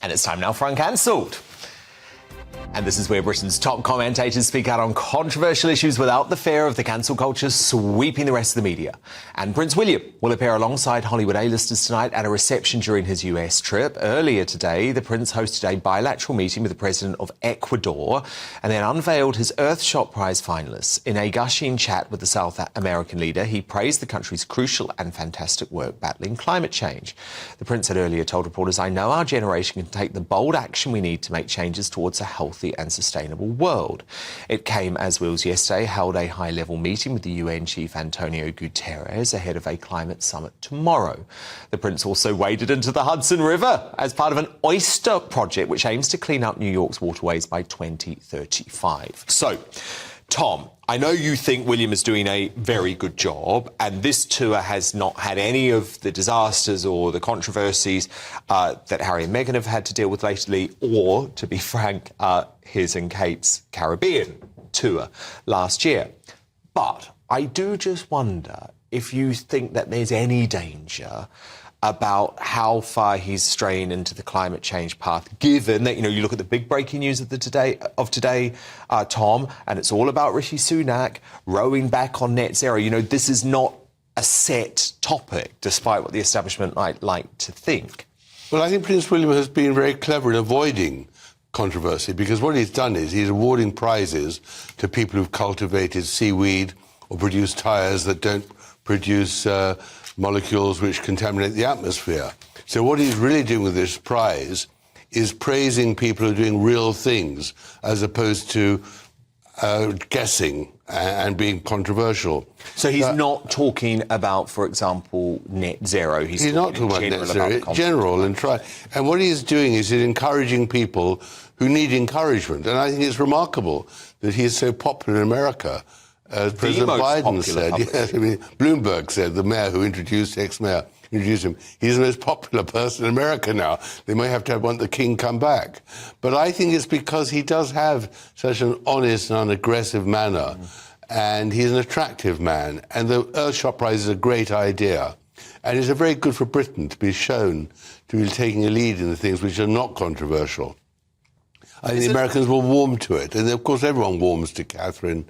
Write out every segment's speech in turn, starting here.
And it's time now for Uncancelled. And this is where Britain's top commentators speak out on controversial issues without the fear of the cancel culture sweeping the rest of the media. And Prince William will appear alongside Hollywood A-listers tonight at a reception during his US trip. Earlier today, the Prince hosted a bilateral meeting with the President of Ecuador and then unveiled his Earthshot Prize finalists. In a gushing chat with the South American leader, he praised the country's crucial and fantastic work battling climate change. The Prince had earlier told reporters, "I know our generation can take the bold action we need to make changes towards a healthy and sustainable world." It came as Wills yesterday held a high-level meeting with the UN chief Antonio Guterres ahead of a climate summit tomorrow. The Prince also waded into the Hudson River as part of an oyster project which aims to clean up New York's waterways by 2035. So, Tom, I know you think William is doing a very good job, and this tour has not had any of the disasters or the controversies that Harry and Meghan have had to deal with lately, or, to be frank, his and Kate's Caribbean tour last year. But I do just wonder if you think that there's any danger about how far he's straying into the climate change path, given that, you look at the big breaking news of today, Tom, and it's all about Rishi Sunak rowing back on net zero. This is not a set topic, despite what the establishment might like to think. Well, I think Prince William has been very clever in avoiding controversy, because what he's done is he's awarding prizes to people who've cultivated seaweed or produced tyres that don't produce molecules which contaminate the atmosphere. So what he's really doing with this prize is praising people who are doing real things, as opposed to guessing and being controversial. So he's not talking about, for example, net zero. He's not talking about net zero, general, and what he's doing is he's encouraging people who need encouragement. And I think it's remarkable that he is so popular in America. As President Biden said, yes, Bloomberg said, the mayor who introduced, ex-mayor, introduced him, he's the most popular person in America now. They may have to want the king come back. But I think it's because he does have such an honest and unaggressive manner, and he's an attractive man. And the Earthshot Prize is a great idea. And it's very good for Britain to be shown to be taking a lead in the things which are not controversial. I think the Americans will warm to it. And, of course, everyone warms to Catherine,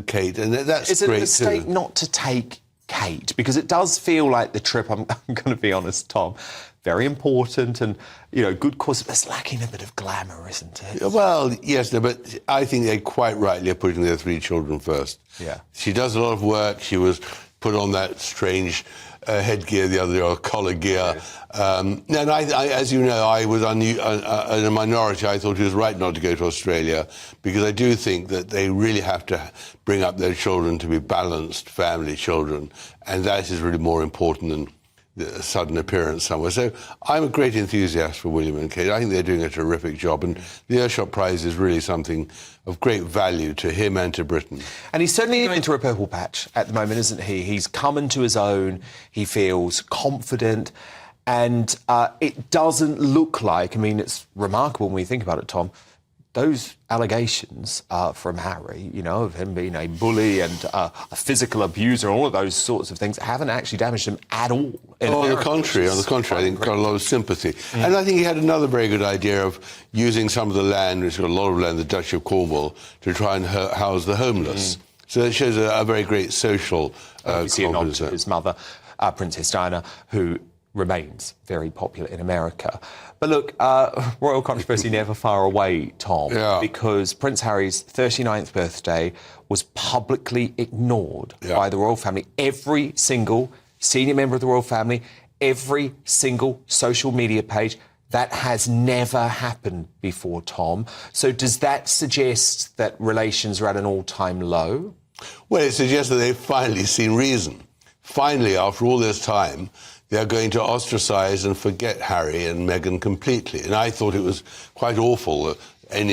Kate, and that's great, too. Is it a mistake not to take Kate? Because it does feel like the trip, I'm going to be honest, Tom, very important and, good cause, but it's lacking a bit of glamour, isn't it? Well, yes, no, but I think they quite rightly are putting their 3 children first. Yeah. She does a lot of work. She was put on that strange headgear the other day, or collar gear. Yes. And as you know, I was in a minority. I thought it was right not to go to Australia, because I do think that they really have to bring up their children to be balanced family children, and that is really more important than the sudden appearance somewhere. So I'm a great enthusiast for William and Kate. I think they're doing a terrific job, and the Earthshot Prize is really something of great value to him and to Britain. And he's certainly going through a purple patch at the moment, isn't he? He's come into his own, he feels confident, and it doesn't look like, it's remarkable when we think about it, Tom, those allegations from Harry, of him being a bully and a physical abuser, all of those sorts of things, haven't actually damaged him at all. On the contrary, I think got a lot of sympathy. And I think he had another very good idea of using some of the land, which got a lot of land, the Duchy of Cornwall, to try and house the homeless. So it shows a very great social obviously a nod to his mother, Princess Diana, who remains very popular in America. But look, royal controversy never far away, Tom, because Prince Harry's 39th birthday was publicly ignored by the royal family. Every single senior member of the royal family, every single social media page. That has never happened before, Tom. So does that suggest that relations are at an all-time low? Well, it suggests that they've finally seen reason. Finally, after all this time, they're going to ostracise and forget Harry and Meghan completely. And I thought it was quite awful that a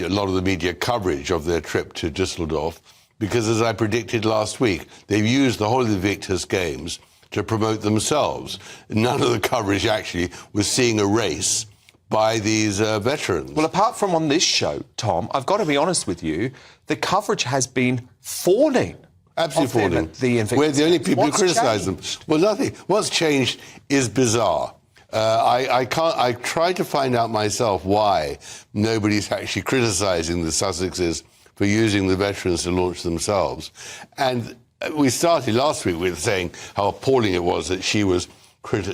lot of the media coverage of their trip to Düsseldorf, because, as I predicted last week, they've used the whole of the Invictus Games to promote themselves. None of the coverage actually was seeing a race by these veterans. Well, apart from on this show, Tom, I've got to be honest with you, the coverage has been falling. Absolutely falling. We're the only people who criticise them. Well, nothing. What's changed is bizarre. I tried to find out myself why nobody's actually criticising the Sussexes for using the veterans to launch themselves. And we started last week with saying how appalling it was that she was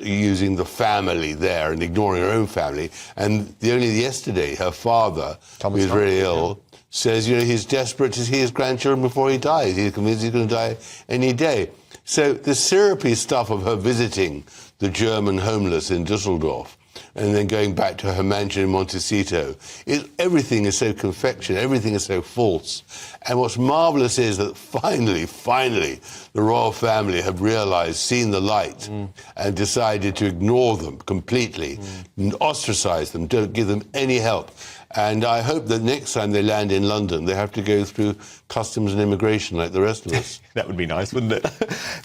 using the family there and ignoring her own family. And only yesterday, her father, who is very ill, says, he's desperate to see his grandchildren before he dies. He's convinced he's going to die any day. So the syrupy stuff of her visiting the German homeless in Dusseldorf and then going back to her mansion in Montecito, everything is so confection, everything is so false. And what's marvellous is that finally, the royal family have realised, seen the light, and decided to ignore them completely, and ostracise them, don't give them any help. And I hope that next time they land in London, they have to go through customs and immigration like the rest of us. That would be nice, wouldn't it?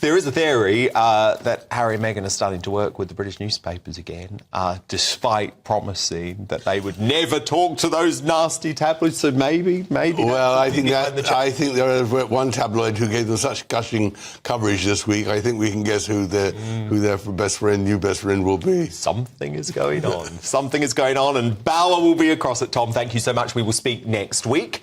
There is a theory that Harry and Meghan are starting to work with the British newspapers again, despite promising that they would never talk to those nasty tabloids. So maybe. Well, I think there is one tabloid who gave them such gushing coverage this week. I think we can guess who their new best friend will be. Something is going on. Something is going on, and Bauer will be across it. Tom, thank you so much. We will speak next week.